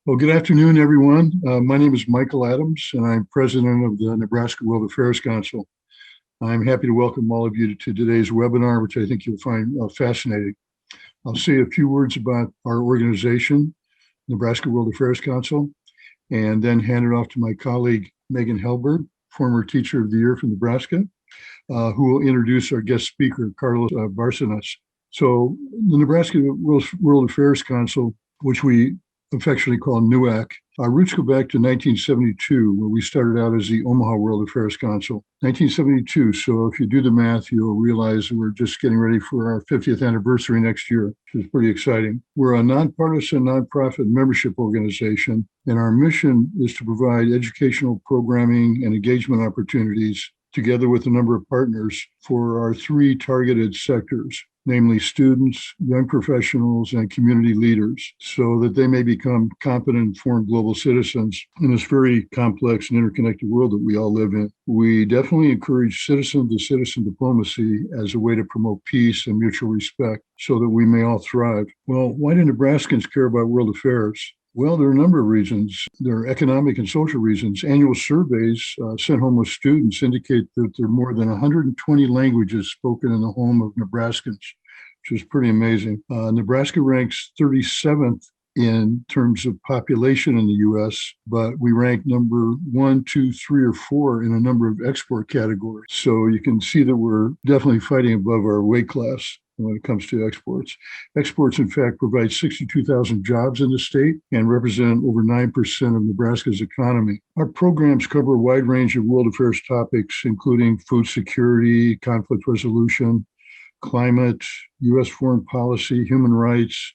Well, good afternoon, everyone. My name is Michael Adams, and I'm president of the Nebraska World Affairs Council. I'm happy to welcome all of you to today's webinar, which I think you'll find fascinating. I'll say a few words about our organization, Nebraska World Affairs Council, and then hand it off to my colleague, Megan Hellberg, former Teacher of the Year from Nebraska, who will introduce our guest speaker, Carlos Bárcenas. So the Nebraska World Affairs Council, which we affectionately call NUAC. Our roots go back to 1972, where we started out as the Omaha World Affairs Council. 1972, so if you do the math, you'll realize that we're just getting ready for our 50th anniversary next year, which is pretty exciting. We're a nonpartisan, nonprofit membership organization, and our mission is to provide educational programming and engagement opportunities together with a number of partners for our three targeted sectors, namely students, young professionals, and community leaders, so that they may become competent, informed global citizens in this very complex and interconnected world that we all live in. We definitely encourage citizen-to-citizen diplomacy as a way to promote peace and mutual respect so that we may all thrive. Well, why do Nebraskans care about world affairs? Well, there are a number of reasons. There are economic and social reasons. Annual surveys sent home with students indicate that there are more than 120 languages spoken in the home of Nebraskans, which is pretty amazing. Nebraska ranks 37th in terms of population in the U.S., but we rank number 1, 2, 3, or 4 in a number of export categories. So you can see that we're definitely fighting above our weight class when it comes to exports. Exports, in fact, provide 62,000 jobs in the state and represent over 9% of Nebraska's economy. Our programs cover a wide range of world affairs topics, including food security, conflict resolution, climate, U.S. foreign policy, human rights,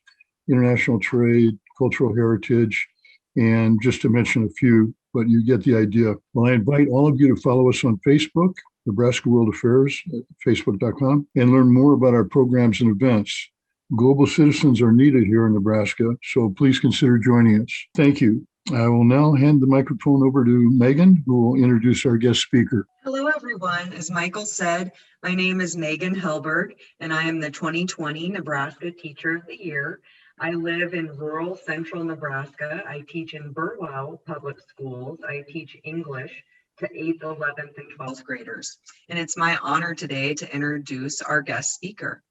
international trade, cultural heritage, and just to mention a few, but you get the idea. Well, I invite all of you to follow us on Facebook, Nebraska World Affairs at facebook.com, and learn more about our programs and events. Global citizens are needed here in Nebraska, so please consider joining us. Thank you. I will now hand the microphone over to Megan, who will introduce our guest speaker. Hello, everyone. As Michael said, my name is Megan Hellberg, and I am the 2020 Nebraska Teacher of the Year. I live in rural central Nebraska. I teach in Burwell Public Schools. I teach English to 8th, 11th, and 12th graders. And it's my honor today to introduce our guest speaker.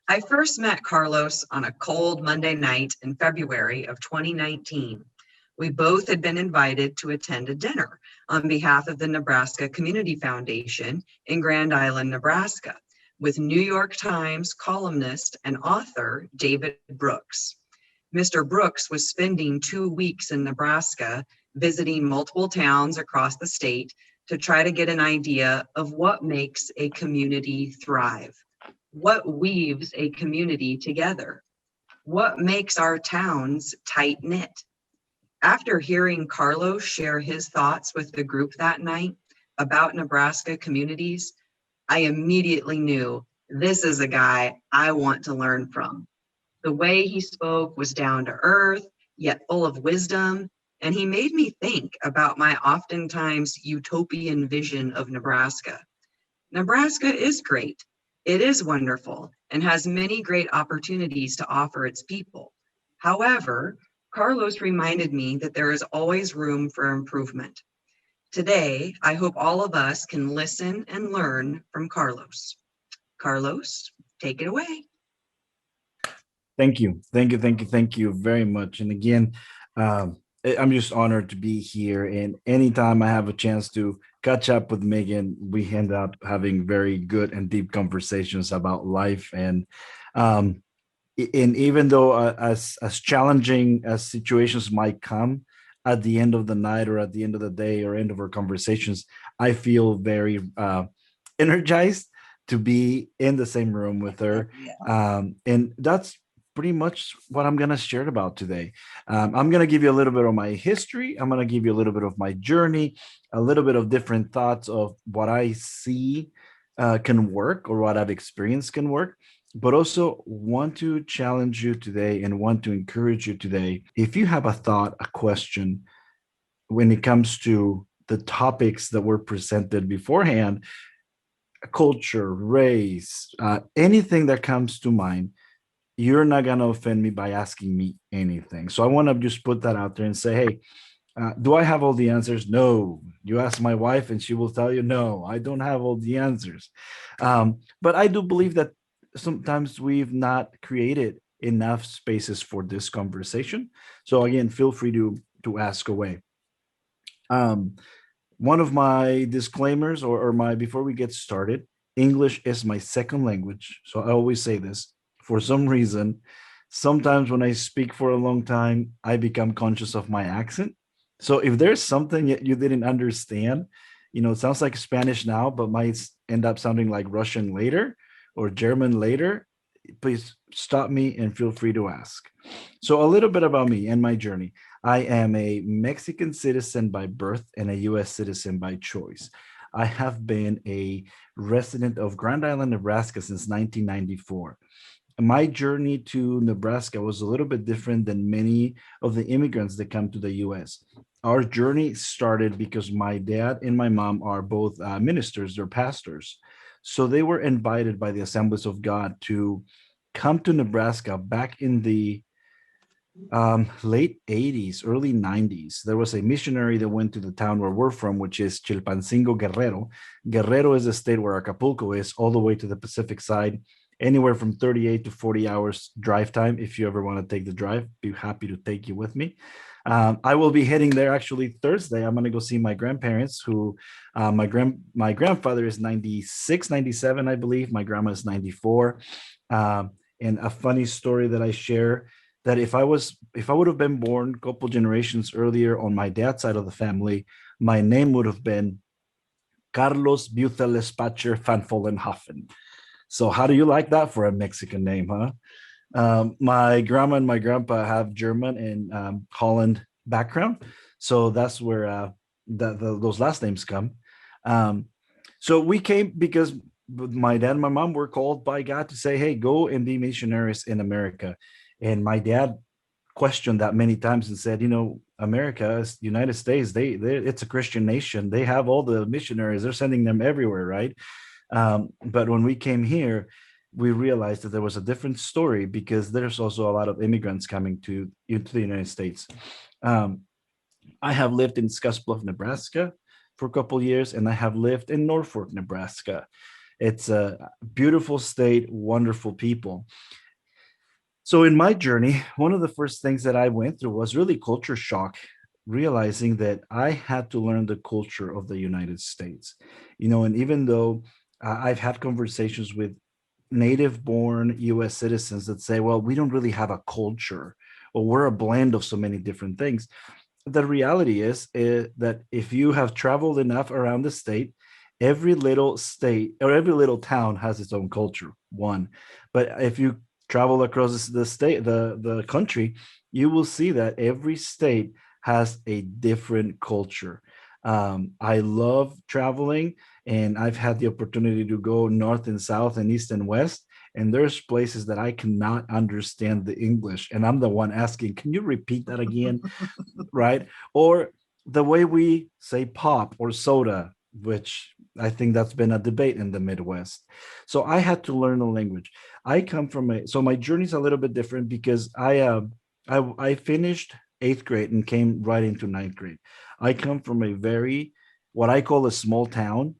I first met Carlos on a cold Monday night in February of 2019. We both had been invited to attend a dinner on behalf of the Nebraska Community Foundation in Grand Island, Nebraska, with New York Times columnist and author David Brooks. Mr. Brooks was spending 2 weeks in Nebraska, visiting multiple towns across the state to try to get an idea of what makes a community thrive, what weaves a community together, what makes our towns tight-knit. After hearing Carlos share his thoughts with the group that night about Nebraska communities, I immediately knew this is a guy I want to learn from. The way he spoke was down to earth, yet full of wisdom, and he made me think about my oftentimes utopian vision of Nebraska. Nebraska is great. It is wonderful and has many great opportunities to offer its people. However, Carlos reminded me that there is always room for improvement. Today, I hope all of us can listen and learn from Carlos. Carlos, take it away. Thank you very much. And again, I'm just honored to be here. And anytime I have a chance to catch up with Megan, we end up having very good and deep conversations about life. And even though as challenging as situations might come at the end of the night or at the end of the day or end of our conversations, I feel very energized to be in the same room with her. And that's pretty much what I'm going to share about today. I'm going to give you a little bit of my history. I'm going to give you a little bit of my journey, a little bit of different thoughts of what I see can work or what I've experienced can work, but also want to challenge you today and want to encourage you today. If you have a thought, a question, when it comes to the topics that were presented beforehand, culture, race, anything that comes to mind, you're not going to offend me by asking me anything. So I want to just put that out there and say, hey, do I have all the answers? No. You ask my wife and she will tell you, no, I don't have all the answers. But I do believe that sometimes we've not created enough spaces for this conversation. So again, feel free to ask away. Um, One of my disclaimers or my before we get started, English is my second language. So I always say this. For some reason, sometimes when I speak for a long time, I become conscious of my accent. So if there's something that you didn't understand, it sounds like Spanish now, but might end up sounding like Russian later or German later, please stop me and feel free to ask. So a little bit about me and my journey. I am a Mexican citizen by birth and a US citizen by choice. I have been a resident of Grand Island, Nebraska since 1994. My journey to Nebraska was a little bit different than many of the immigrants that come to the US. Our journey started because my dad and my mom are both ministers, they're pastors. So they were invited by the Assemblies of God to come to Nebraska back in the late 80s, early 90s. There was a missionary that went to the town where we're from, which is Chilpancingo, Guerrero. Guerrero is a state where Acapulco is, all the way to the Pacific side, anywhere from 38 to 40 hours drive time. If you ever want to take the drive, be happy to take you with me. I will be heading there actually Thursday. I'm going to go see my grandparents who my grandfather is 96, 97, I believe. My grandma is 94. And a funny story that I share that if I would have been born a couple generations earlier on my dad's side of the family, my name would have been Carlos Butelespacher van Vollenhoven. So how do you like that for a Mexican name, huh? My grandma and my grandpa have German and Holland background, so that's where those last names come. So we came because my dad and my mom were called by God to say, "Hey, go and be missionaries in America." And my dad questioned that many times and said, America, United States, they it's a Christian nation. They have all the missionaries. They're sending them everywhere, right? But when we came here, we realized that there was a different story because there's also a lot of immigrants coming into the United States. Um, I have lived in Scottsbluff, Nebraska for a couple of years, and I have lived in Norfolk, Nebraska. It's a beautiful state, wonderful people. So in my journey, one of the first things that I went through was really culture shock, realizing that I had to learn the culture of the United States. And even though I've had conversations with native born US citizens that say, well, we don't really have a culture, or we're a blend of so many different things. The reality is that if you have traveled enough around the state, every little state or every little town has its own culture, one. But if you travel across the state, the country, you will see that every state has a different culture. I love traveling, and I've had the opportunity to go north and south and east and west. And there's places that I cannot understand the English, and I'm the one asking, "Can you repeat that again?" Right? Or the way we say pop or soda, which I think that's been a debate in the Midwest. So I had to learn a language. I come from so my journey's a little bit different because I finished eighth grade and came right into ninth grade. I come from a very what I call a small town,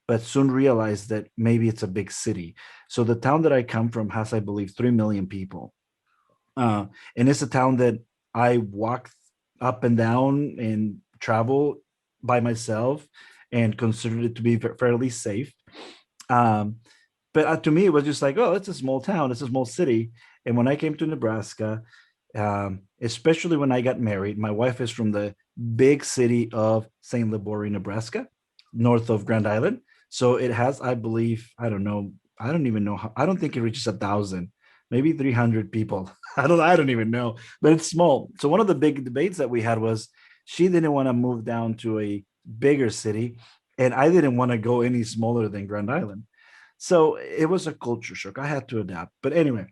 but soon realized that maybe it's a big city. So the town that I come from has, I believe, 3 million people. And it's a town that I walk up and down and travel by myself and considered it to be fairly safe. Um, but to me, it was just like, oh, it's a small town, it's a small city. And when I came to Nebraska, especially when I got married, my wife is from the big city of St. Libory, Nebraska, north of Grand Island. So it has, I believe, I don't know, I don't even know how, I don't think it reaches 1,000, maybe 300 people. I don't even know, but it's small. So one of the big debates that we had was she didn't want to move down to a bigger city, and I didn't want to go any smaller than Grand Island. So it was a culture shock. I had to adapt. But anyway,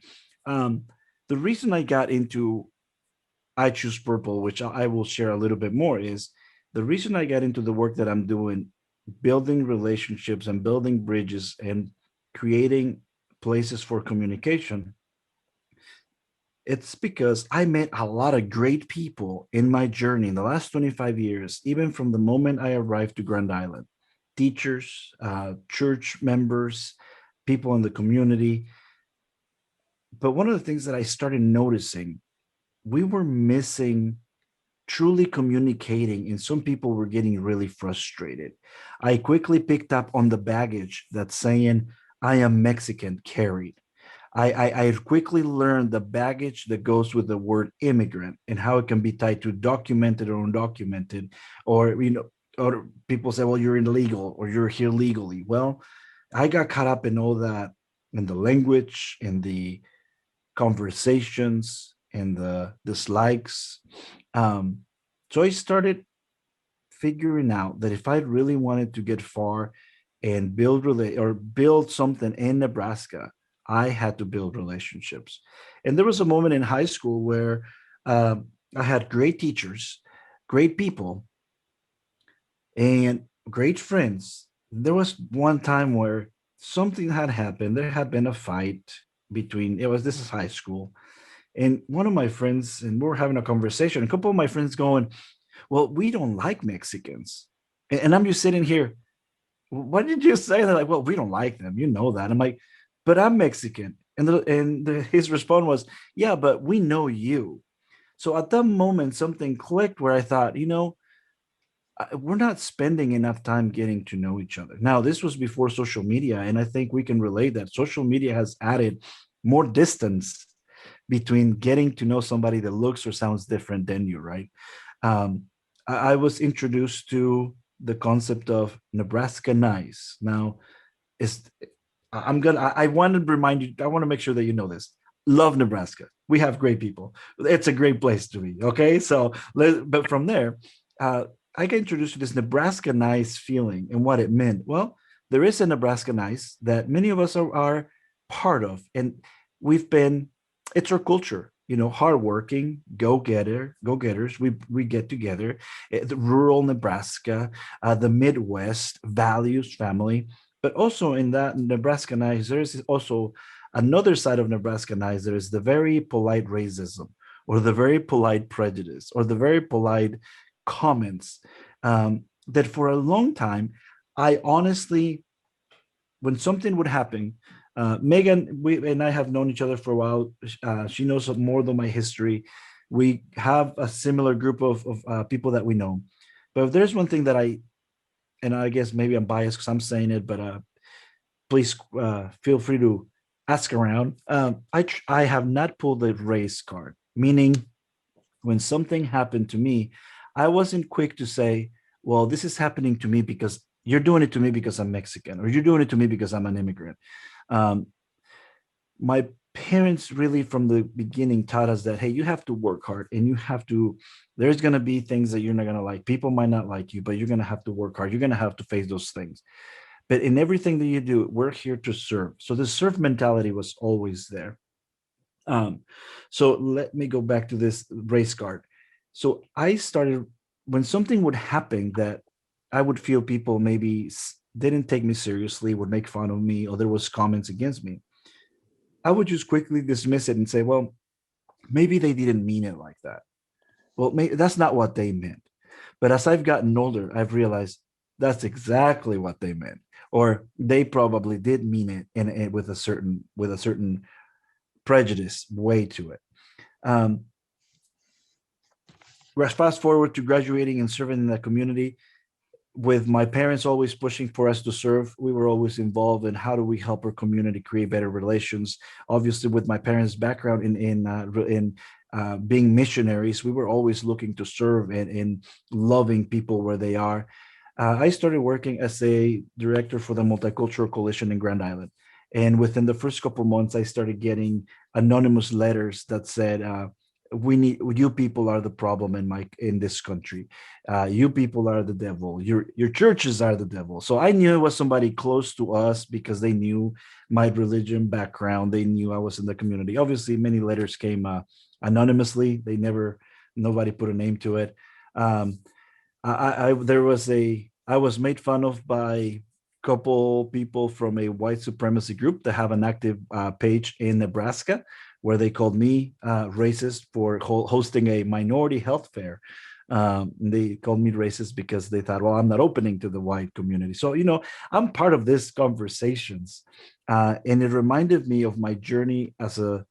um, the reason I got into I Choose Purple, which I will share a little bit more, is the reason I got into the work that I'm doing, building relationships and building bridges and creating places for communication It's because I met a lot of great people in my journey in the last 25 years, even from the moment I arrived to Grand Island. Teachers, church members, people in the community. But one of the things that I started noticing, we were missing truly communicating, and some people were getting really frustrated. I quickly picked up on the baggage that saying, I am Mexican carried. I quickly learned the baggage that goes with the word immigrant and how it can be tied to documented or undocumented, or or people say, well, you're illegal or you're here legally. Well, I got caught up in all that, in the language, in the conversations, in the dislikes. Um, so I started figuring out that if I really wanted to get far and build something in Nebraska, I had to build relationships. And there was a moment in high school where I had great teachers, great people, and great friends. There was one time where something had happened. There had been a fight between, this is high school. And one of my friends, and we were having a conversation, a couple of my friends going, well, we don't like Mexicans. And I'm just sitting here, what did you say? They're like, well, we don't like them. You know that. I'm like, but I'm Mexican. His response was, yeah, but we know you. So at that moment, something clicked where I thought, we're not spending enough time getting to know each other. Now, this was before social media, and I think we can relate that social media has added more distance between getting to know somebody that looks or sounds different than you, right? I was introduced to the concept of Nebraska Nice. Now, is I want to remind you, I want to make sure that you know this. Love Nebraska. We have great people. It's a great place to be. Okay. So, but from there, I got introduced to this Nebraska Nice feeling and what it meant. Well, there is a Nebraska Nice that many of us are part of. And it's our culture, hardworking, go-getters. We get together, the rural Nebraska, the Midwest, values, family. But also in that Nebraska Nice, there is also another side of Nebraska Nice. There is the very polite racism, or the very polite prejudice, or the very polite comments that for a long time, I honestly, when something would happen, Megan, we and I have known each other for a while. She knows more than my history. We have a similar group of people that we know. But if there's one thing that and I guess maybe I'm biased because I'm saying it, but please feel free to ask around. I have not pulled the race card, meaning when something happened to me, I wasn't quick to say, well, this is happening to me because you're doing it to me because I'm Mexican, or you're doing it to me because I'm an immigrant. My parents really from the beginning taught us that, hey, you have to work hard, and there's going to be things that you're not going to like. People might not like you, but you're going to have to work hard. You're going to have to face those things. But in everything that you do, we're here to serve. So the serve mentality was always there. So let me go back to this race card. So I started, when something would happen that I would feel people maybe didn't take me seriously, would make fun of me, or there was comments against me, I would just quickly dismiss it and say, well, maybe they didn't mean it like that. Well, maybe that's not what they meant. But as I've gotten older, I've realized that's exactly what they meant, or they probably did mean it in with a certain prejudice way to it. Fast forward to graduating and serving in the community, with my parents always pushing for us to serve. We were always involved in how do we help our community create better relations. Obviously, with my parents' background in being missionaries, we were always looking to serve and in loving people where they are. I started working as a director for the Multicultural Coalition in Grand Island. And within the first couple of months, I started getting anonymous letters that said, you people are the problem in this country. You people are the devil. Your churches are the devil. So I knew it was somebody close to us because they knew my religion background. They knew I was in the community. Obviously, many letters came anonymously. Nobody put a name to it. I was made fun of by a couple people from a white supremacy group that have an active page in Nebraska, where they called me racist for hosting a minority health fair. They called me racist because they thought, well, I'm not opening to the white community. So, I'm part of these conversations. And it reminded me of my journey as a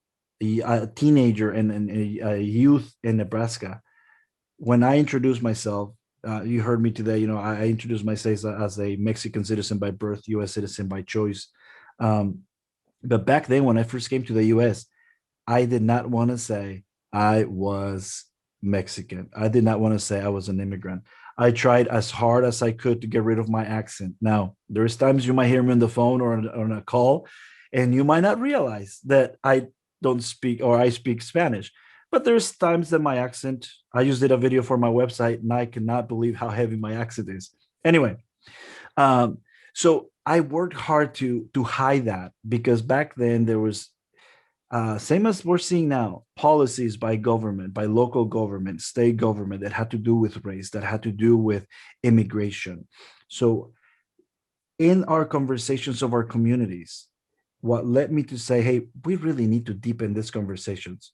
teenager and a youth in Nebraska. When I introduced myself, you heard me today, I introduced myself as a Mexican citizen by birth, US citizen by choice. But back then, when I first came to the US, I did not want to say I was Mexican. I did not want to say I was an immigrant. I tried as hard as I could to get rid of my accent. Now, there's times you might hear me on the phone or on a call, and you might not realize that I don't speak or I speak Spanish. But there's times that my accent, I just did a video for my website, and I cannot believe how heavy my accent is. Anyway, so I worked hard to hide that, because back then there was same as we're seeing now, policies by government, by local government, state government, that had to do with race, that had to do with immigration. So in our conversations of our communities, what led me to say, hey, we really need to deepen these conversations.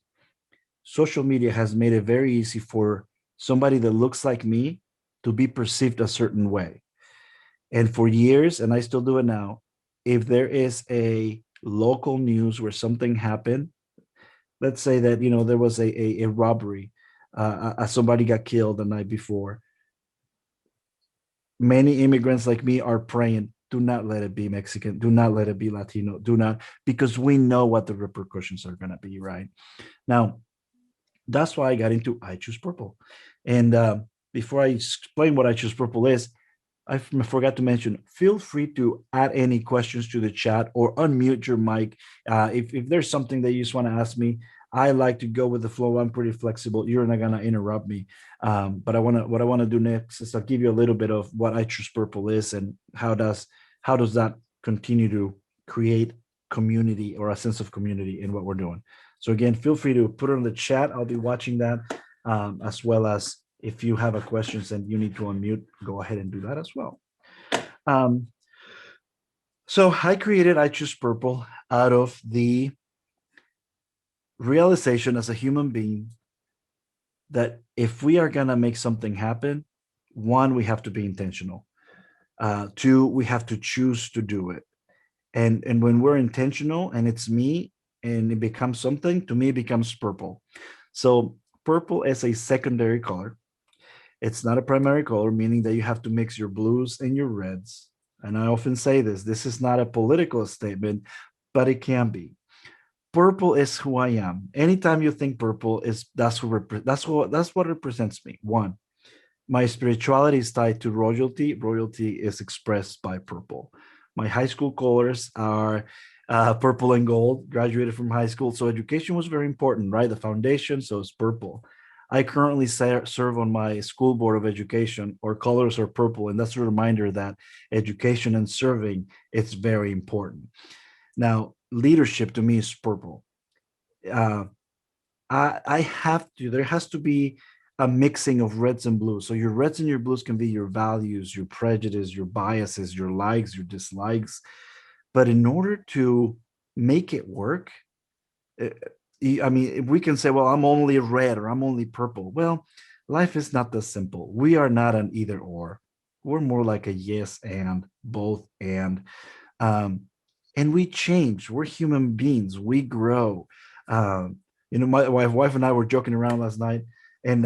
Social media has made it very easy for somebody that looks like me to be perceived a certain way. And for years, and I still do it now, if there is a local news where something happened, let's say that, there was a robbery, somebody got killed the night before, many immigrants like me are praying, do not let it be Mexican, do not let it be Latino, do not, because we know what the repercussions are going to be, right? Now, that's why I got into I Choose Purple. And before I explain what I Choose Purple is, I forgot to mention, feel free to add any questions to the chat or unmute your mic. If there's something that you just want to ask me, I like to go with the flow. I'm pretty flexible. You're not going to interrupt me. But what I want to do next is I'll give you a little bit of what I Choose Purple is and how does that continue to create community or a sense of community in what we're doing. So again, feel free to put it in the chat. I'll be watching that, as well as if you have a questions and you need to unmute, go ahead and do that as well. So I created I Choose Purple out of the realization as a human being that if we are going to make something happen, one, we have to be intentional. Two, we have to choose to do it. And when we're intentional and it's me and it becomes something, to me, it becomes purple. So purple is a secondary color. It's not a primary color, meaning that you have to mix your blues and your reds. And I often say this is not a political statement, but it can be. Purple is who I am. Anytime you think purple, that's what represents me. One, my spirituality is tied to royalty. Royalty is expressed by purple. My high school colors are purple and gold. Graduated from high school, so education was very important, right? The foundation, so it's purple. I currently serve on my school board of education. Our colors are purple, and that's a reminder that education and serving, it's very important. Now, leadership to me is purple. There has to be a mixing of reds and blues. So your reds and your blues can be your values, your prejudice, your biases, your likes, your dislikes. But in order to make it work, we can say, well, I'm only red or I'm only purple. Well, life is not that simple. We are not an either or. We're more like a yes and, both and we change. We're human beings. We grow. My wife and I were joking around last night, and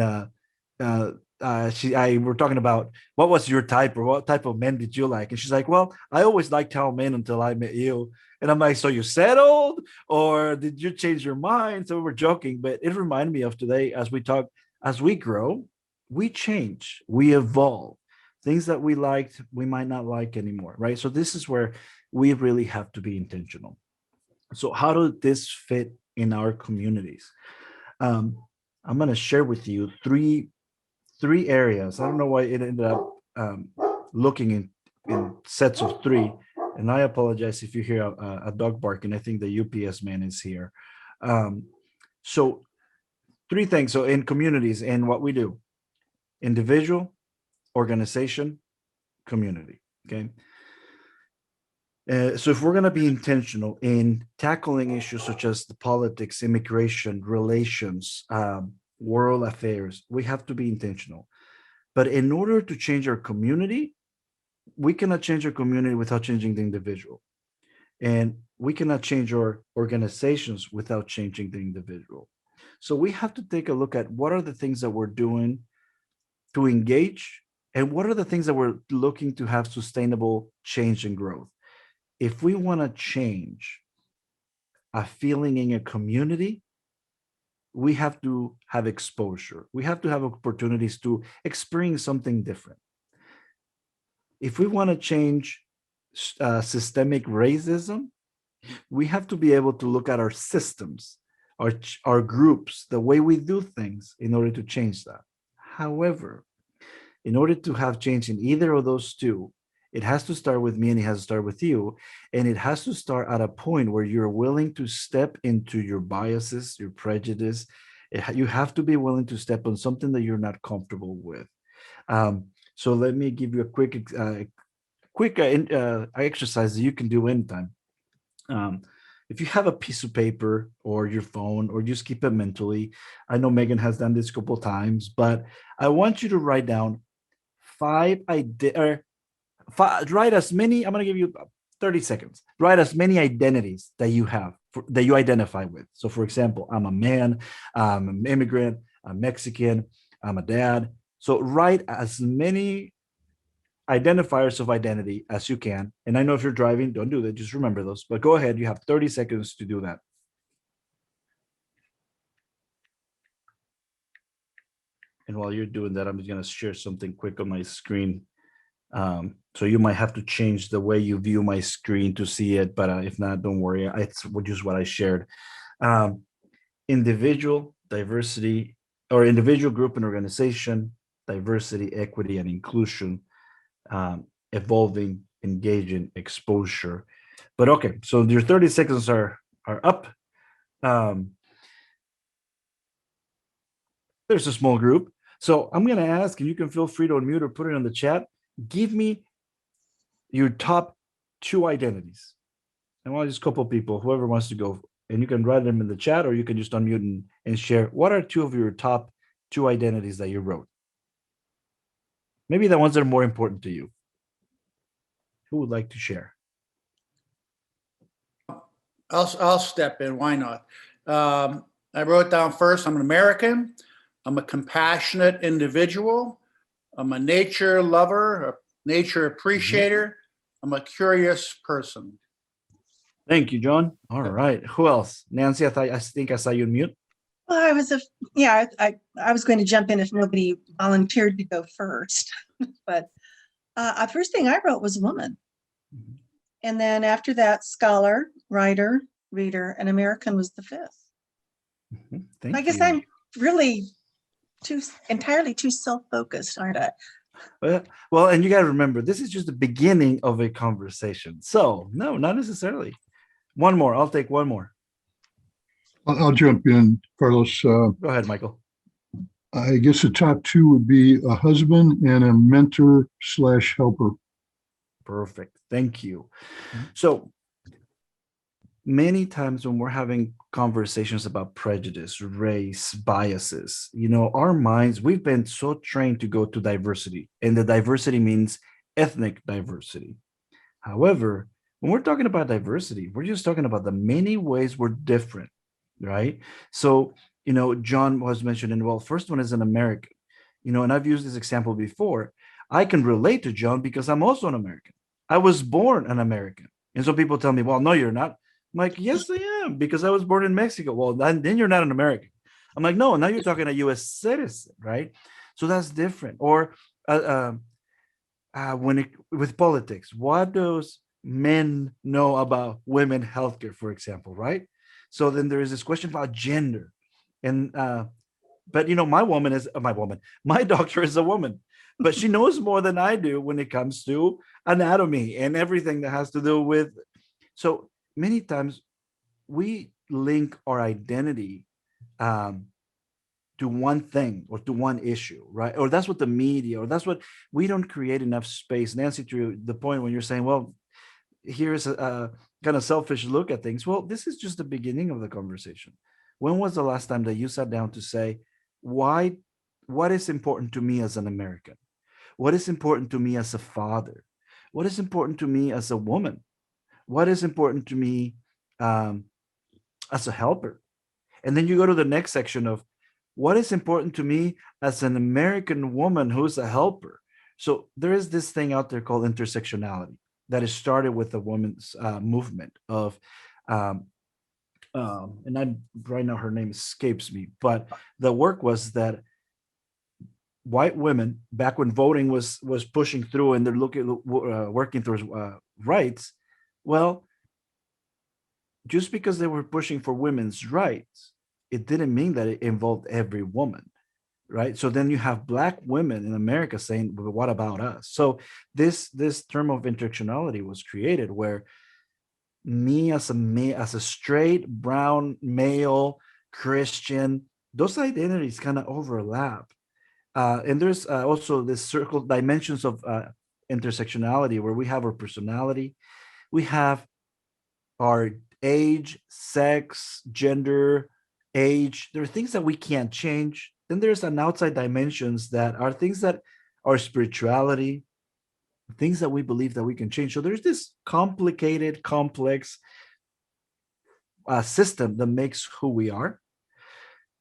we're talking about what was your type, or what type of men did you like? And she's like, well, I always liked tall men until I met you. And I'm like, so you settled, or did you change your mind? So we were joking, but it reminded me of today as we grow, we change, we evolve. Things that we liked, we might not like anymore, right? So this is where we really have to be intentional. So how does this fit in our communities? I'm going to share with you three areas. I don't know why it ended up looking in sets of three. And I apologize if you hear a dog barking. I think the UPS man is here. So three things. So in communities and what we do: individual, organization, community. Okay. So if we're going to be intentional in tackling issues such as the politics, immigration, relations, world affairs, we have to be intentional. But in order to change our community, we cannot change our community without changing the individual. And we cannot change our organizations without changing the individual. So we have to take a look at what are the things that we're doing to engage, and what are the things that we're looking to have sustainable change and growth. If we want to change a feeling in a community, we have to have exposure. We have to have opportunities to experience something different. If we want to change systemic racism, we have to be able to look at our systems, our groups, the way we do things in order to change that. However, in order to have change in either of those two, it has to start with me and it has to start with you. And it has to start at a point where you're willing to step into your biases, your prejudice. You have to be willing to step on something that you're not comfortable with. So let me give you a quick exercise that you can do anytime. If you have a piece of paper or your phone, or just keep it mentally. I know Megan has done this a couple of times, but I want you to write down write as many. I'm going to give you 30 seconds. Write as many identities that you have, that you identify with. So for example, I'm a man, I'm an immigrant, I'm Mexican, I'm a dad. So write as many identifiers of identity as you can. And I know if you're driving, don't do that. Just remember those. But go ahead. You have 30 seconds to do that. And while you're doing that, I'm just going to share something quick on my screen. So you might have to change the way you view my screen to see it. But if not, don't worry. It's just what I shared. Individual, diversity, or individual, group, and organization, diversity, equity, and inclusion, evolving, engaging, exposure. But okay, so your 30 seconds are up. There's a small group. So I'm going to ask, and you can feel free to unmute or put it in the chat. Give me your top 2 identities. And well, just a couple of people, whoever wants to go, and you can write them in the chat, or you can just unmute and share. What are 2 of your top 2 identities that you wrote? Maybe the ones that are more important to you. Who would like to share? I'll step in. Why not? I wrote down first, I'm an American. I'm a compassionate individual. I'm a nature lover, a nature appreciator. I'm a curious person. Thank you, John. All right. Who else? Nancy, I think I saw you mute. Well, I was going to jump in if nobody volunteered to go first. But first thing I wrote was woman. And then after that, scholar, writer, reader, and American was the 5th. Thank I guess you. I'm really entirely too self-focused, aren't I? Well, and you got to remember, this is just the beginning of a conversation. So no, not necessarily. One more. I'll take one more. I'll jump in, Carlos. Go ahead, Michael. I guess the top 2 would be a husband and a mentor/helper. Perfect. Thank you. So many times when we're having conversations about prejudice, race, biases, our minds, we've been so trained to go to diversity, and the diversity means ethnic diversity. However, when we're talking about diversity, we're just talking about the many ways we're different, right? So, John was mentioning, well, first one is an American, and I've used this example before. I can relate to John because I'm also an American. I was born an American. And so people tell me, well, no, you're not. I'm like, yes, I am, because I was born in Mexico. Well, then you're not an American. I'm like, no, now you're talking a U.S. citizen, right? So that's different. Or with politics, what does men know about women healthcare, for example, right? So then there is this question about gender. And but my doctor is a woman, but she knows more than I do when it comes to anatomy and everything that has to do with. So many times we link our identity to one thing or to one issue, right? Or that's what the media, or that's what we don't create enough space. Nancy, to the point when you're saying, well, here's a kind of selfish look at things. Well, this is just the beginning of the conversation. When was the last time that you sat down to say, why, what is important to me as an American? What is important to me as a father? What is important to me as a woman? What is important to me um, as a helper? And then you go to the next section of what is important to me as an American woman who's a helper. So there is this thing out there called intersectionality that is started with the women's movement of, um, and I right now her name escapes me, but the work was that white women back when voting was pushing through and they're looking working towards rights. Well, just because they were pushing for women's rights, it didn't mean that it involved every woman, right? So then you have black women in America saying, well, what about us? So this term of intersectionality was created where me as a straight brown male Christian, those identities kind of overlap. And there's also this circle dimensions of intersectionality where we have our personality, we have our age, sex, gender, age. There are things that we can't change. Then there's an outside dimensions that are things that are spirituality, things that we believe that we can change. So there's this complicated, complex system that makes who we are.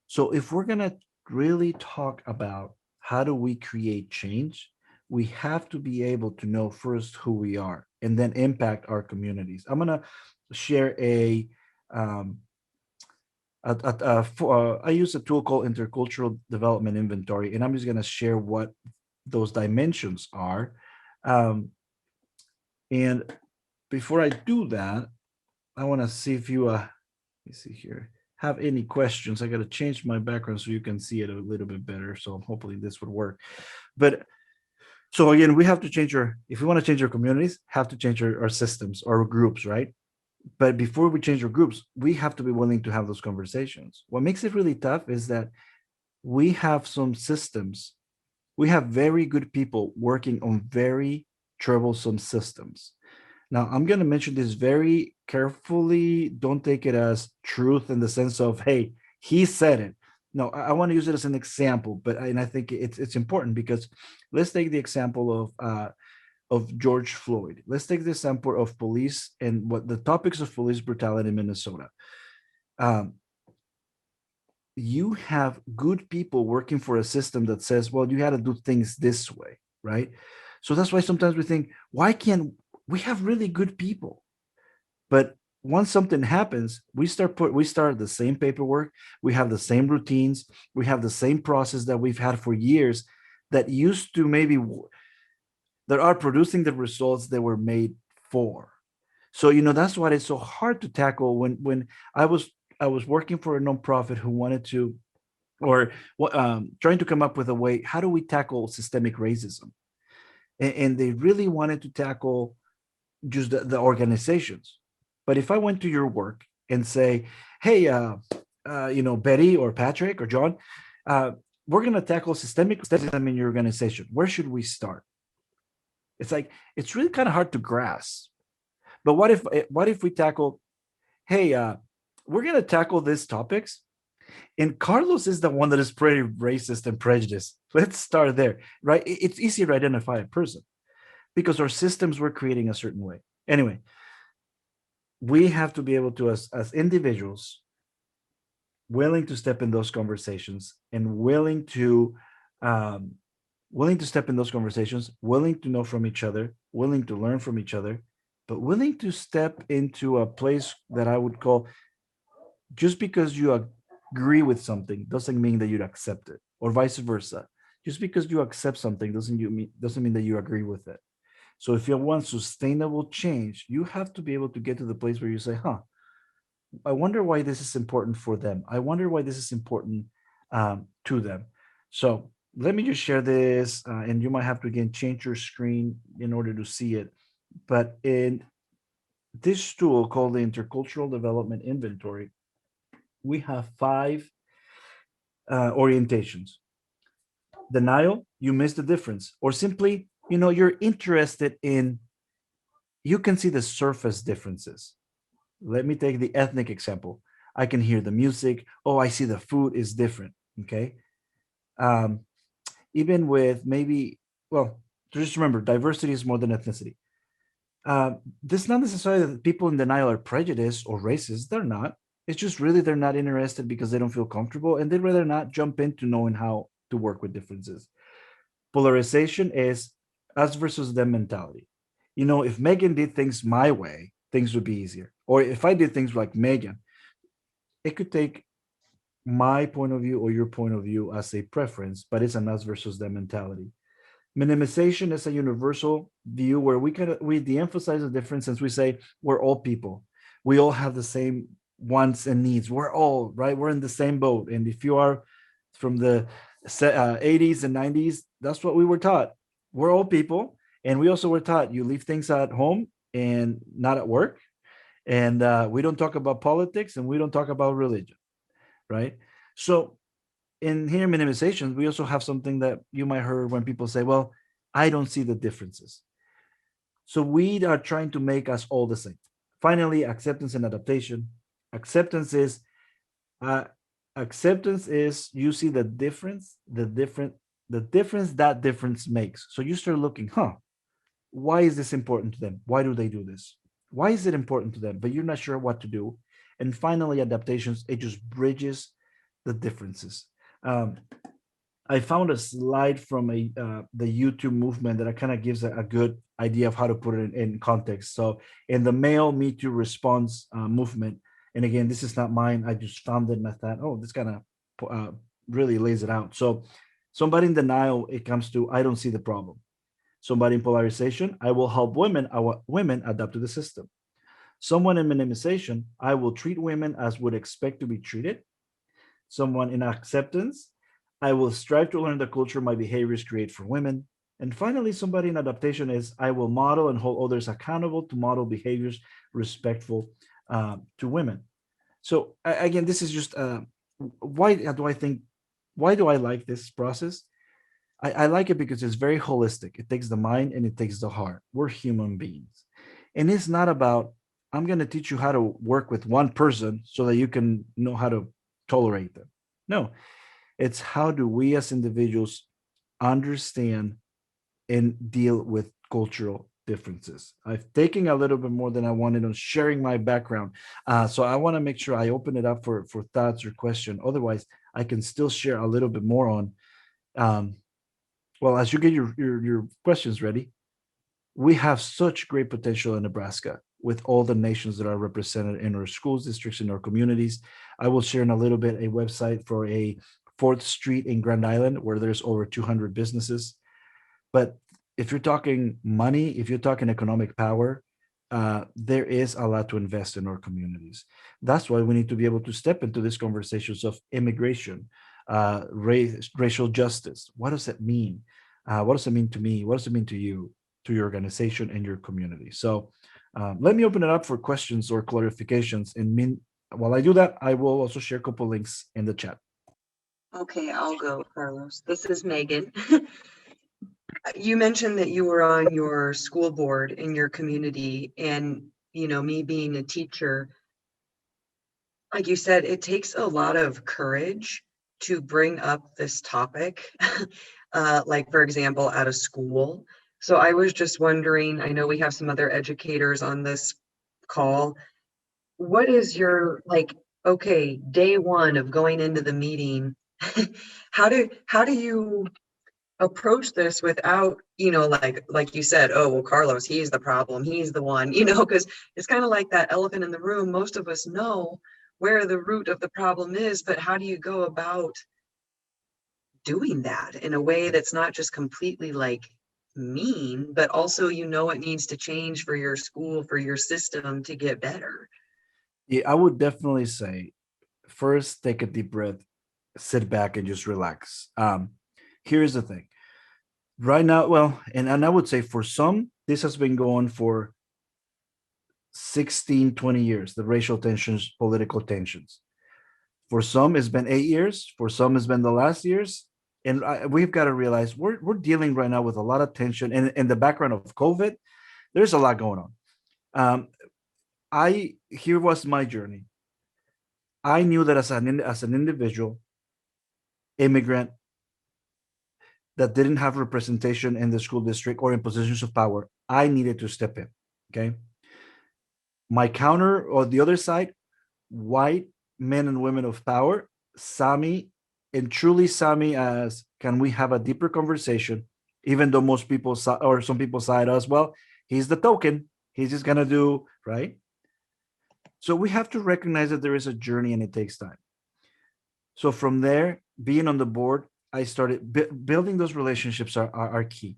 So if we're gonna really talk about how do we create change, we have to be able to know first who we are and then impact our communities. I'm gonna share I use a tool called Intercultural Development Inventory, and I'm just gonna share what those dimensions are. And before I do that, I want to see if you let me see here, have any questions. I got to change my background so you can see it a little bit better. So hopefully this would work. But so again, we have to change if we want to change our communities, have to change our systems, our groups, right? But before we change our groups, we have to be willing to have those conversations. What makes it really tough is that we have some systems. We have very good people working on very troublesome systems. Now, I'm going to mention this very carefully. Don't take it as truth in the sense of, hey, he said it. No, I want to use it as an example, but and I think it's important because let's take the example of George Floyd. Let's take the example of police and what the topics of police brutality in Minnesota. You have good people working for a system that says, well, you got to do things this way, right? So that's why sometimes we think, why can't we have really good people? But once something happens, we start the same paperwork, we have the same routines, we have the same process that we've had for years that used to maybe that are producing the results that were made for. So that's why it's so hard to tackle. When I was working for a nonprofit who wanted to, or trying to come up with a way, how do we tackle systemic racism? And they really wanted to tackle just the organizations. But if I went to your work and say, hey, Betty or Patrick or John, we're going to tackle systemic racism in your organization. Where should we start? It's like, it's really kind of hard to grasp. But what if we tackle, hey, we're going to tackle these topics, and Carlos is the one that is pretty racist and prejudiced. Let's start there, right? It's easier to identify a person because our systems were creating a certain way. Anyway, we have to be able to, as individuals, willing to step in those conversations and willing to step in those conversations, willing to know from each other, willing to learn from each other, but willing to step into a place that I would call, just because you agree with something doesn't mean that you'd accept it, or vice versa. Just because you accept something doesn't mean that you agree with it. So if you want sustainable change, you have to be able to get to the place where you say, I wonder why this is important for them. I wonder why this is important to them. So let me just share this, and you might have to again change your screen in order to see it. But in this tool called the Intercultural Development Inventory, we have 5 orientations. Denial, you miss the difference, or simply, you're interested in you can see the surface differences. Let me take the ethnic example. I can hear the music. Oh, I see the food is different. Okay. Um, Even with maybe, well, just remember, diversity is more than ethnicity. This is not necessarily that people in denial are prejudiced or racist. They're not. It's just really they're not interested because they don't feel comfortable and they'd rather not jump into knowing how to work with differences. Polarization is us versus them mentality. You know, if Megan did things my way, things would be easier. Or if I did things like Megan, it could take my point of view or your point of view as a preference, but it's an us versus them mentality. Minimization is a universal view where we de-emphasize the difference since we say we're all people. We all have the same wants and needs. We're all right. We're in the same boat. And if you are from the 80s and 90s, that's what we were taught. We're all people. And we also were taught you leave things at home and not at work. And we don't talk about politics and we don't talk about religion. Right. So in here minimization, we also have something that you might hear when people say, well, I don't see the differences. So we are trying to make us all the same. Finally, acceptance and adaptation. Acceptance is uh, acceptance is you see the difference that difference makes. So you start looking, why is this important to them? Why do they do this? Why is it important to them? But you're not sure what to do. And finally, adaptations, it just bridges the differences. Um, I found a slide from the YouTube movement that kind of gives a good idea of how to put it in context. So in the male Me Too response movement, and again, this is not mine. I just found it and I thought, oh, this kind of really lays it out. So somebody in denial, it comes to, I don't see the problem. Somebody in polarization, I will help women adapt to the system. Someone in minimization, I will treat women as would expect to be treated. Someone in acceptance, I will strive to learn the culture my behaviors create for women. And finally, somebody in adaptation is I will model and hold others accountable to model behaviors respectful to women. So again, this is just why do I think, why do I like this process? I like it because it's very holistic. It takes the mind and it takes the heart. We're human beings. And it's not about, I'm going to teach you how to work with one person so that you can know how to tolerate them. No, it's how do we as individuals understand and deal with cultural differences. I've taken a little bit more than I wanted on sharing my background. So I want to make sure I open it up for thoughts or question. Otherwise, I can still share a little bit more on, well, as you get your questions ready, we have such great potential in Nebraska with all the nations that are represented in our schools, districts, in our communities. I will share in a little bit a website for a 4th Street in Grand Island where there's over 200 businesses. But if you're talking money, if you're talking economic power, there is a lot to invest in our communities. That's why we need to be able to step into these conversations of immigration, racial justice. What does that mean? What does it mean to me? What does it mean to you, to your organization and your community? So let me open it up for questions or clarifications. And while I do that, I will also share a couple links in the chat. Okay, I'll go, Carlos. This is Megan. You mentioned that you were on your school board in your community, and me being a teacher, like you said, it takes a lot of courage to bring up this topic, like for example, at a school. So I was just wondering, I know we have some other educators on this call. What is your, okay, day one of going into the meeting, how do you approach this without, like you said, oh, well, Carlos, he's the problem. He's the one, because it's kind of like that elephant in the room. Most of us know where the root of the problem is, but how do you go about doing that in a way that's not just completely mean, but also, it needs to change for your school, for your system to get better? Yeah, I would definitely say first take a deep breath, sit back and just relax. Here's the thing. Right now, well, and I would say for some, this has been going for 16, 20 years, the racial tensions, political tensions. For some, it's been 8 years. For some, it's been the last years. And we've got to realize we're dealing right now with a lot of tension. And in the background of COVID, there's a lot going on. Um, here was my journey. I knew that as an individual immigrant that didn't have representation in the school district or in positions of power, I needed to step in. Okay. My counter or the other side, white men and women of power, saw me and truly saw me as, can we have a deeper conversation? Even though most people saw, or some people saw it as, well, he's the token. He's just going to do, right? So we have to recognize that there is a journey and it takes time. So from there, being on the board, I started building those relationships are key.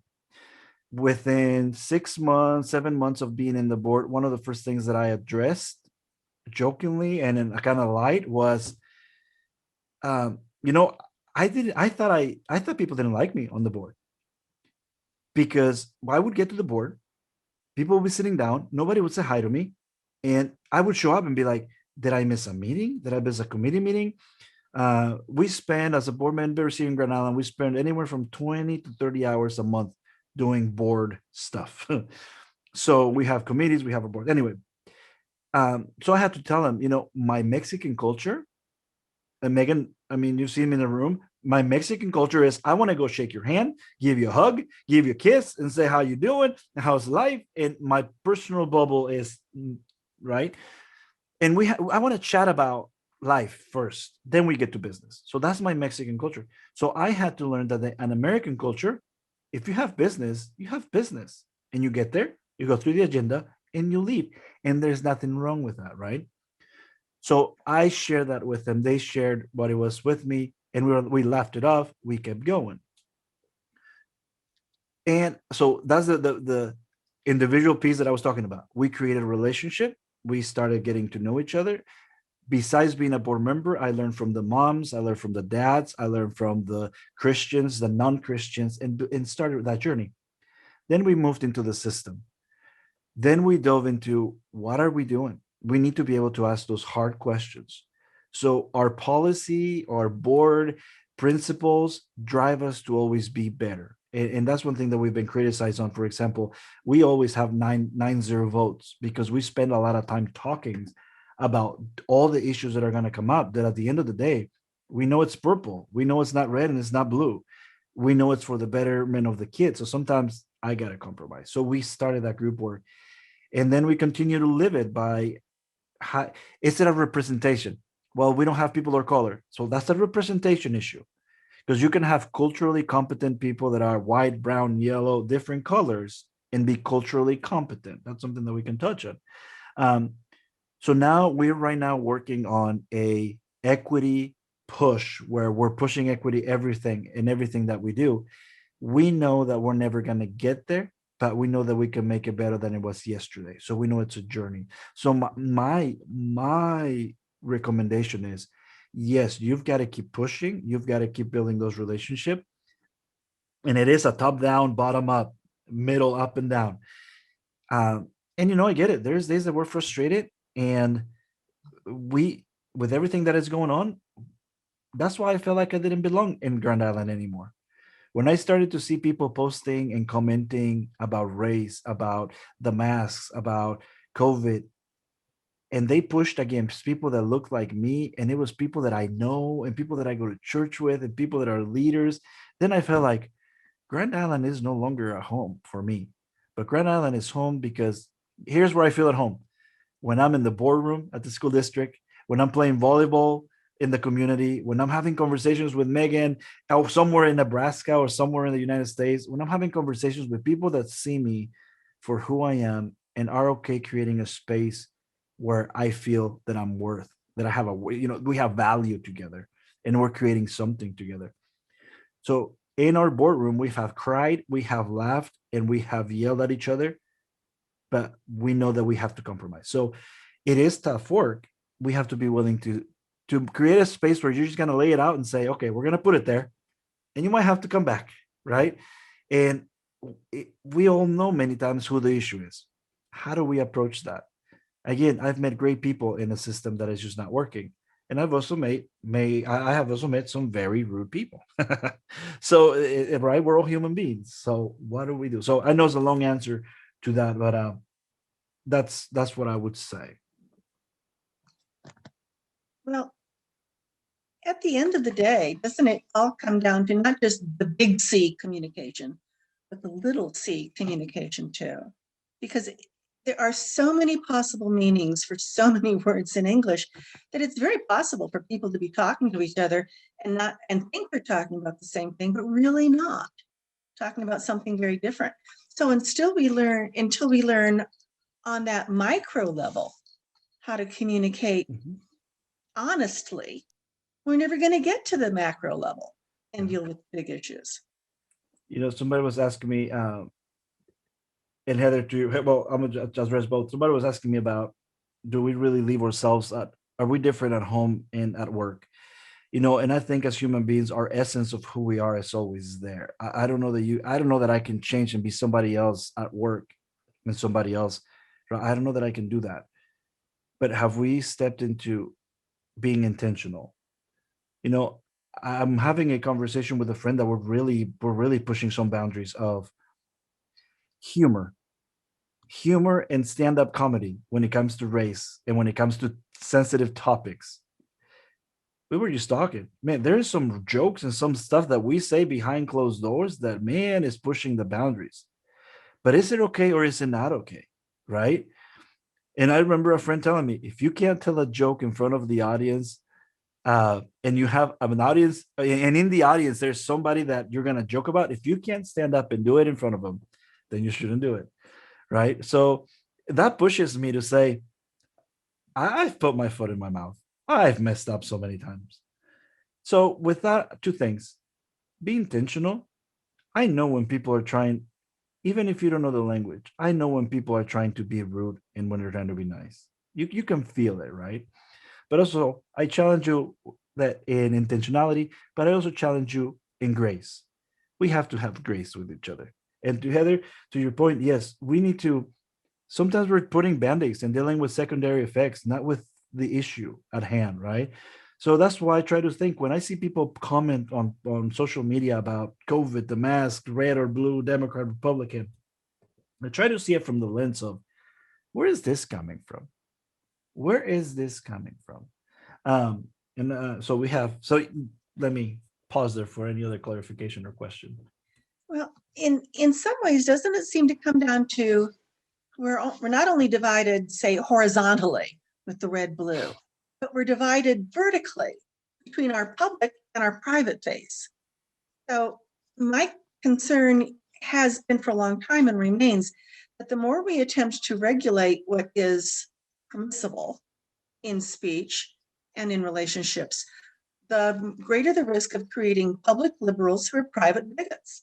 Within 6 months, 7 months of being in the board, one of the first things that I addressed jokingly and in a kind of light was, you know, I thought people didn't like me on the board, because I would get to the board, people would be sitting down, nobody would say hi to me, and I would show up and be like, did I miss a meeting? Did I miss a committee meeting? We spend, as a board member here in Grand Island, we spend anywhere from 20 to 30 hours a month doing board stuff. So we have committees, we have a board. Anyway, so I had to tell them, you know, my Mexican culture, and Megan, I mean, you see him in the room. My Mexican culture is, I want to go shake your hand, give you a hug, give you a kiss, and say how you doing, and how's life. And my personal bubble is right. And I want to chat about life first, then we get to business. So that's my Mexican culture. So I had to learn that an American culture, if you have business, you have business, and you get there, you go through the agenda, and you leave. And there's nothing wrong with that, right? So I shared that with them. They shared what it was with me, and we laughed it off. We kept going. And so that's the individual piece that I was talking about. We created a relationship. We started getting to know each other. Besides being a board member, I learned from the moms, I learned from the dads, I learned from the Christians, the non-Christians, and started that journey. Then we moved into the system. Then we dove into, what are we doing? We need to be able to ask those hard questions. So our policy, our board principles drive us to always be better. And that's one thing that we've been criticized on. For example, we always have 9-0 votes because we spend a lot of time talking about all the issues that are going to come up, that at the end of the day, we know it's purple. We know it's not red and it's not blue. We know it's for the betterment of the kids. So sometimes I got to compromise. So we started that group work. And then we continue to live it by, instead of representation. Well, we don't have people of color. So that's a representation issue. Because you can have culturally competent people that are white, brown, yellow, different colors, and be culturally competent. That's something that we can touch on. So now we're right now working on a equity push where we're pushing equity everything that we do. We know that we're never going to get there, but we know that we can make it better than it was yesterday. So we know it's a journey. So my recommendation is, yes, you've got to keep pushing. You've got to keep building those relationships. And it is a top down, bottom up, middle up and down. And I get it. There's days that we're frustrated. And with everything that is going on, that's why I felt like I didn't belong in Grand Island anymore. When I started to see people posting and commenting about race, about the masks, about COVID, and they pushed against people that looked like me, and it was people that I know and people that I go to church with and people that are leaders, then I felt like Grand Island is no longer a home for me. But Grand Island is home because here's where I feel at home. When I'm in the boardroom at the school district, when I'm playing volleyball in the community, when I'm having conversations with Megan or somewhere in Nebraska or somewhere in the United States, when I'm having conversations with people that see me for who I am and are okay creating a space where I feel that I'm worth, that I have we have value together and we're creating something together. So in our boardroom, we have cried, we have laughed, and we have yelled at each other, but we know that we have to compromise. So it is tough work. We have to be willing to create a space where you're just going to lay it out and say, okay, we're going to put it there, and you might have to come back, right? And we all know many times who the issue is. How do we approach that? Again, I've met great people in a system that is just not working. And I've also I have also met some very rude people. So, right, we're all human beings. So what do we do? So I know it's a long answer to that, but that's what I would say. Well, at the end of the day, doesn't it all come down to not just the big C communication, but the little c communication too? Because there are so many possible meanings for so many words in English that it's very possible for people to be talking to each other and think they're talking about the same thing, but really not, talking about something very different. So until we learn on that micro level how to communicate honestly, we're never going to get to the macro level and deal with big issues. Somebody was asking me, and Heather, well, I'm gonna just address both. Somebody was asking me about, do we really leave ourselves are we different at home and at work? And I think as human beings, our essence of who we are is always there. I don't know that I can change and be somebody else at work and somebody else. I don't know that I can do that. But have we stepped into being intentional? I'm having a conversation with a friend that we're really pushing some boundaries of humor and stand-up comedy when it comes to race and when it comes to sensitive topics. We were just talking, man, there's some jokes and some stuff that we say behind closed doors that, man, is pushing the boundaries. But is it okay or is it not okay? Right? And I remember a friend telling me, if you can't tell a joke in front of the audience, and you have an audience, and in the audience, there's somebody that you're going to joke about, if you can't stand up and do it in front of them, then you shouldn't do it. Right? So that pushes me to say, I've put my foot in my mouth. I've messed up so many times. So with that, two things. Be intentional. I know when people are trying, even if you don't know the language, I know when people are trying to be rude and when they're trying to be nice. You can feel it, right? But also, I challenge you that in intentionality, but I also challenge you in grace. We have to have grace with each other. And Heather, to your point, yes, we need to, sometimes we're putting band-aids and dealing with secondary effects, not with the issue at hand, right? So that's why I try to think when I see people comment on social media about COVID, the mask, red or blue, Democrat, Republican, I try to see it from the lens of, where is this coming from? Where is this coming from? So let me pause there for any other clarification or question. Well, in some ways, doesn't it seem to come down to we're not only divided, say, horizontally with the red blue, but we're divided vertically between our public and our private face. So my concern has been for a long time and remains that the more we attempt to regulate what is permissible in speech and in relationships, the greater the risk of creating public liberals who are private bigots.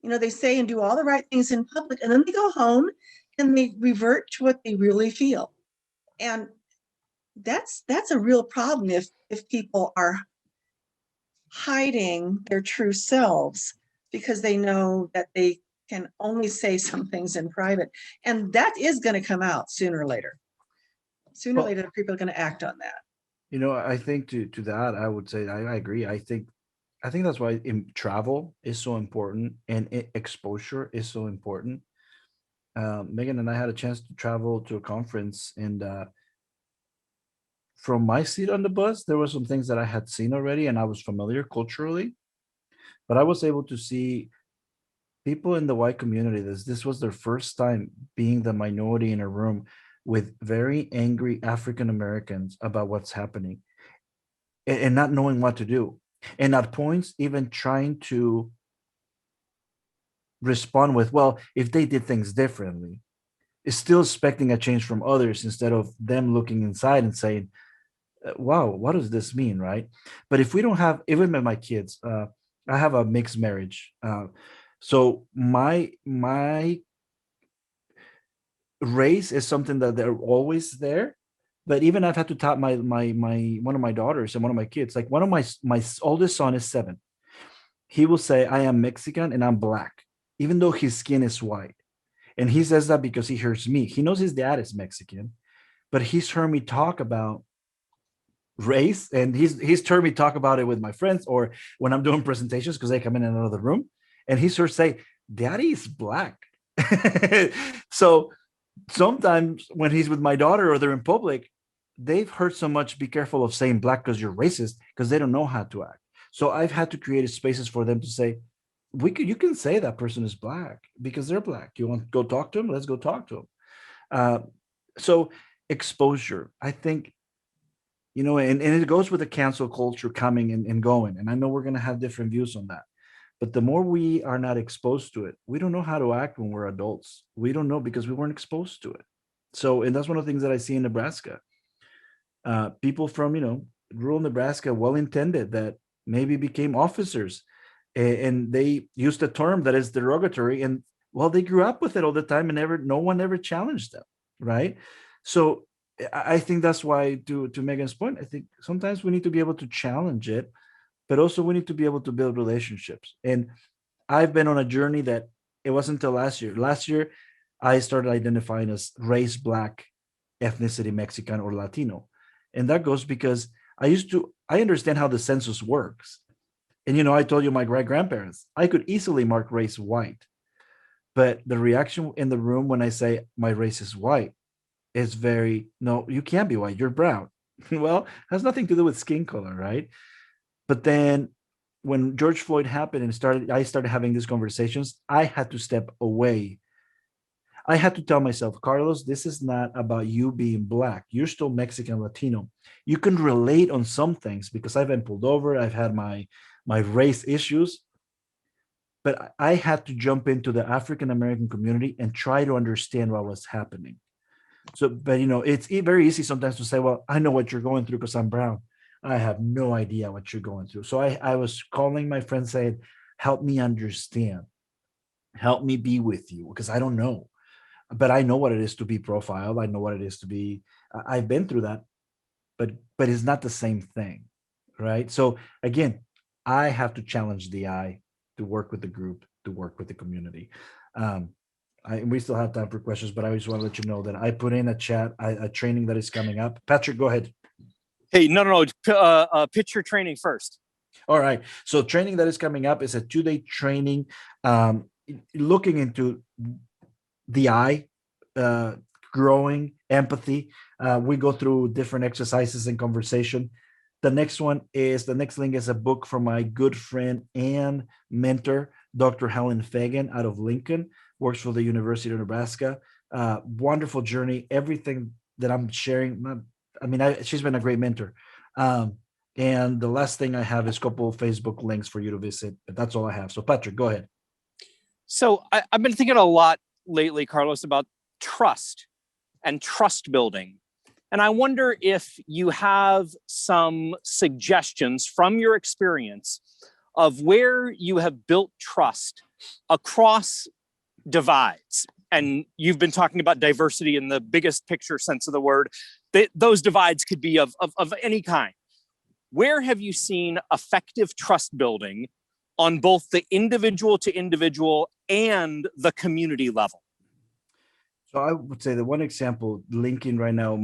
They say and do all the right things in public, and then they go home and they revert to what they really feel. And that's a real problem if people are hiding their true selves because they know that they can only say some things in private. And that is going to come out sooner or later. Sooner or later, people are going to act on that. I think to that, I would say I agree. I think that's why travel is so important and exposure is so important. Megan and I had a chance to travel to a conference, and from my seat on the bus, there were some things that I had seen already and I was familiar culturally, but I was able to see people in the white community. This was their first time being the minority in a room with very angry African Americans about what's happening and not knowing what to do. And at points, even trying to respond with, well, if they did things differently, is still expecting a change from others instead of them looking inside and saying, wow, what does this mean, right? But if we don't have, even with my kids, I have a mixed marriage. So my race is something that they're always there. But even I've had to taught my one of my daughters and one of my kids, like one of my oldest son is 7. He will say, I am Mexican and I'm black, even though his skin is white. And he says that because he hears me. He knows his dad is Mexican, but he's heard me talk about race, and he's heard me talk about it with my friends or when I'm doing presentations because they come in another room, and he's heard say, Daddy is black. So sometimes when he's with my daughter or they're in public, they've heard so much, be careful of saying black because you're racist, because they don't know how to act. So I've had to create spaces for them to say, you can say that person is black because they're black. You want to go talk to them? Let's go talk to them. So exposure, I think, and it goes with the cancel culture coming and going. And I know we're going to have different views on that. But the more we are not exposed to it, we don't know how to act when we're adults. We don't know because we weren't exposed to it. So, and that's one of the things that I see in Nebraska. People from, rural Nebraska, well-intended, that maybe became officers, and they used a term that is derogatory, and well, they grew up with it all the time, and no one ever challenged them, right? So I think that's why, to Megan's point, I think sometimes we need to be able to challenge it, but also we need to be able to build relationships. And I've been on a journey that it wasn't until last year. Last year, I started identifying as race, black, ethnicity, Mexican, or Latino. And that goes because I understand how the census works. And, I told you my great-grandparents, I could easily mark race white. But the reaction in the room when I say my race is white is no, you can't be white, you're brown. Well, it has nothing to do with skin color, right? But then when George Floyd happened and I started having these conversations, I had to step away. I had to tell myself, Carlos, this is not about you being black. You're still Mexican, Latino. You can relate on some things because I've been pulled over. I've had my race issues. But I had to jump into the African-American community and try to understand what was happening. So, but it's very easy sometimes to say, well, I know what you're going through because I'm brown. I have no idea what you're going through. So I was calling my friends saying, help me understand. Help me be with you because I don't know. But I know what it is to be profiled. I know what it is to be, I've been through that, but it's not the same thing, right? So again, I have to challenge the I to work with the group, to work with the community. We still have time for questions, but I just want to let you know that I put in a chat, a training that is coming up. Patrick, go ahead. Hey, no. Pitch your training first. All right. So training that is coming up is a 2-day training, looking into the I, growing empathy. We go through different exercises and conversation. The next link is a book from my good friend and mentor, Dr. Helen Fagan, out of Lincoln, works for the University of Nebraska. Wonderful journey. Everything that I'm sharing, she's been a great mentor. And the last thing I have is a couple of Facebook links for you to visit, but that's all I have. So Patrick, go ahead. So I've been thinking a lot lately, Carlos, about trust and trust building. And I wonder if you have some suggestions from your experience of where you have built trust across divides. And you've been talking about diversity in the biggest picture sense of the word. Those divides could be of any kind. Where have you seen effective trust building on both the individual to individual and the community level? So I would say that one example, linking right now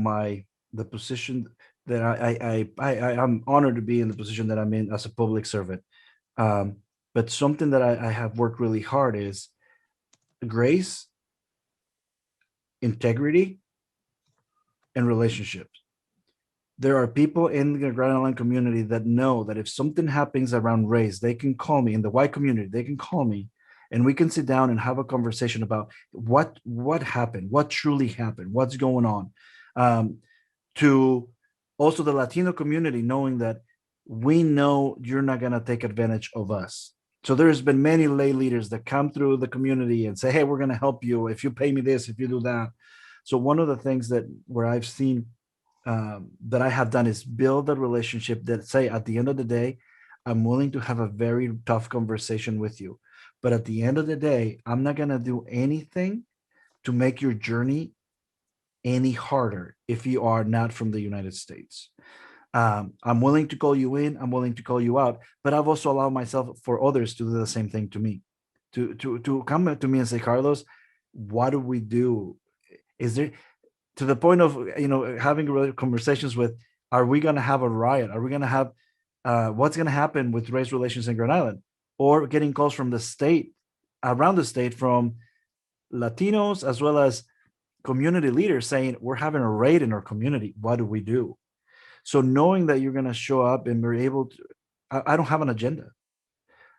the position that I'm honored to be in the position that I'm in as a public servant. But something that I have worked really hard is grace, integrity, and relationships. There are people in the Grand Island community that know that if something happens around race, they can call me. In the white community, they can call me and we can sit down and have a conversation about what happened, what truly happened, what's going on. To also the Latino community, knowing that we know you're not going to take advantage of us. So there's been many lay leaders that come through the community and say, hey, we're going to help you if you pay me this, if you do that. So one of the things where I've seen that I have done is build a relationship that say at the end of the day, I'm willing to have a very tough conversation with you. But at the end of the day, I'm not going to do anything to make your journey any harder if you are not from the United States. I'm willing to call you in, I'm willing to call you out, but I've also allowed myself for others to do the same thing to me, to come to me and say, Carlos, what do we do? Is there, to the point of, having conversations with, are we going to have a riot? Are we going to have, what's going to happen with race relations in Grand Island? Or getting calls from the state, around the state, from Latinos as well as community leaders saying, we're having a raid in our community. What do we do? So knowing that you're going to show up and we're able to, I don't have an agenda.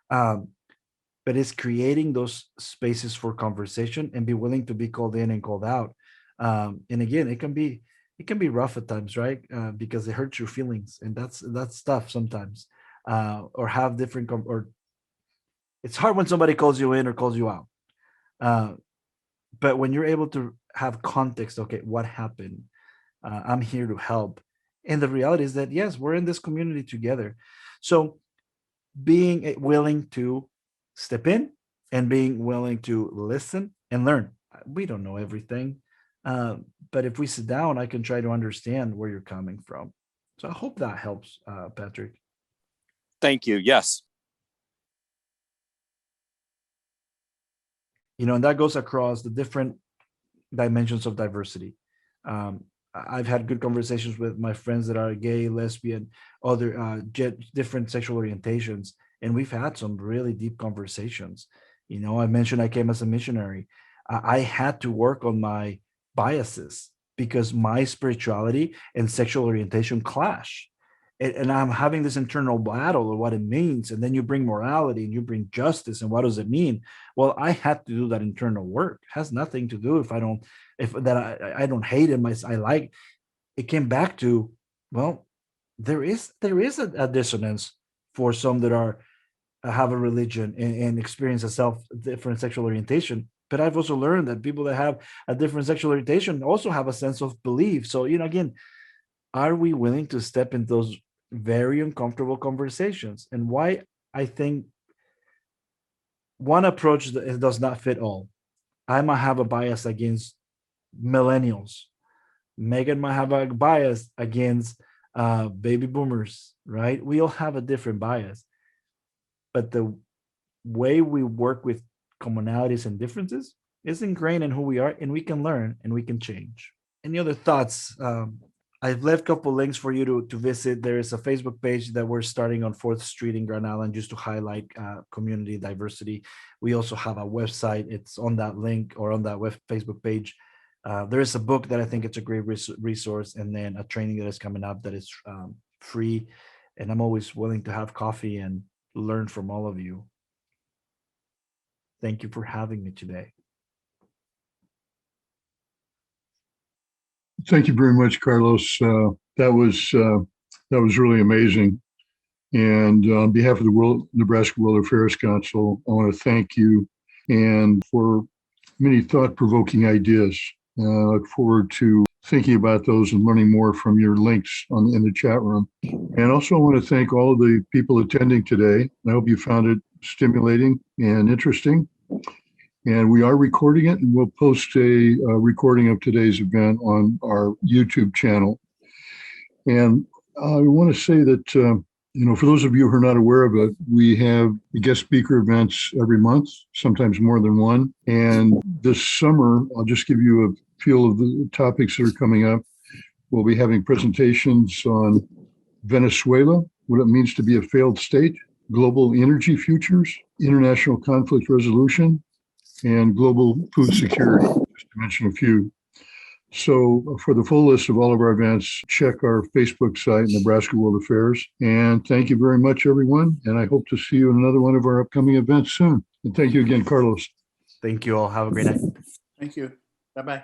But it's creating those spaces for conversation and be willing to be called in and called out. And again, it can be rough at times, right? Because it hurts your feelings, and that's tough sometimes. Or have different, or it's hard when somebody calls you in or calls you out. But when you're able to have context, okay, what happened? I'm here to help. And the reality is that, yes, we're in this community together. So being willing to step in and being willing to listen and learn. We don't know everything. But if we sit down, I can try to understand where you're coming from. So I hope that helps, Patrick. Thank you. Yes. And that goes across the different dimensions of diversity. I've had good conversations with my friends that are gay, lesbian, other different sexual orientations, and we've had some really deep conversations. I mentioned I came as a missionary. I had to work on my biases because my spirituality and sexual orientation clash. And I'm having this internal battle of what it means. And then you bring morality and you bring justice. And what does it mean? Well, I had to do that internal work. It has nothing to do I don't hate him. I like. It came back to, well, there is a dissonance for some that have a religion and experience a different sexual orientation. But I've also learned that people that have a different sexual orientation also have a sense of belief. So, again, are we willing to step into those very uncomfortable conversations? And why I think one approach does not fit all. I might have a bias against millennials. Megan might have a bias against baby boomers, right? We all have a different bias. But the way we work with commonalities and differences is ingrained in who we are, and we can learn and we can change. Any other thoughts? I've left a couple links for you to visit. There is a Facebook page that we're starting on 4th Street in Grand Island just to highlight community diversity. We also have a website. It's on that link or on that Facebook page. There is a book that I think it's a great resource, and then a training that is coming up that is free. And I'm always willing to have coffee and learn from all of you. Thank you for having me today. Thank you very much, Carlos. That was really amazing. And on behalf of the Nebraska World Affairs Council, I want to thank you and for many thought-provoking ideas. I look forward to thinking about those and learning more from your links in the chat room. And also I want to thank all of the people attending today. I hope you found it stimulating and interesting. And we are recording it, and we'll post a recording of today's event on our YouTube channel. And I want to say that, for those of you who are not aware of it, we have guest speaker events every month, sometimes more than one. And this summer, I'll just give you a feel of the topics that are coming up. We'll be having presentations on Venezuela, what it means to be a failed state, global energy futures, international conflict resolution, and global food security, just to mention a few. So for the full list of all of our events, check our Facebook site, Nebraska World Affairs. And thank you very much, everyone. And I hope to see you in another one of our upcoming events soon. And thank you again, Carlos. Thank you all. Have a great night. Thank you. Bye-bye.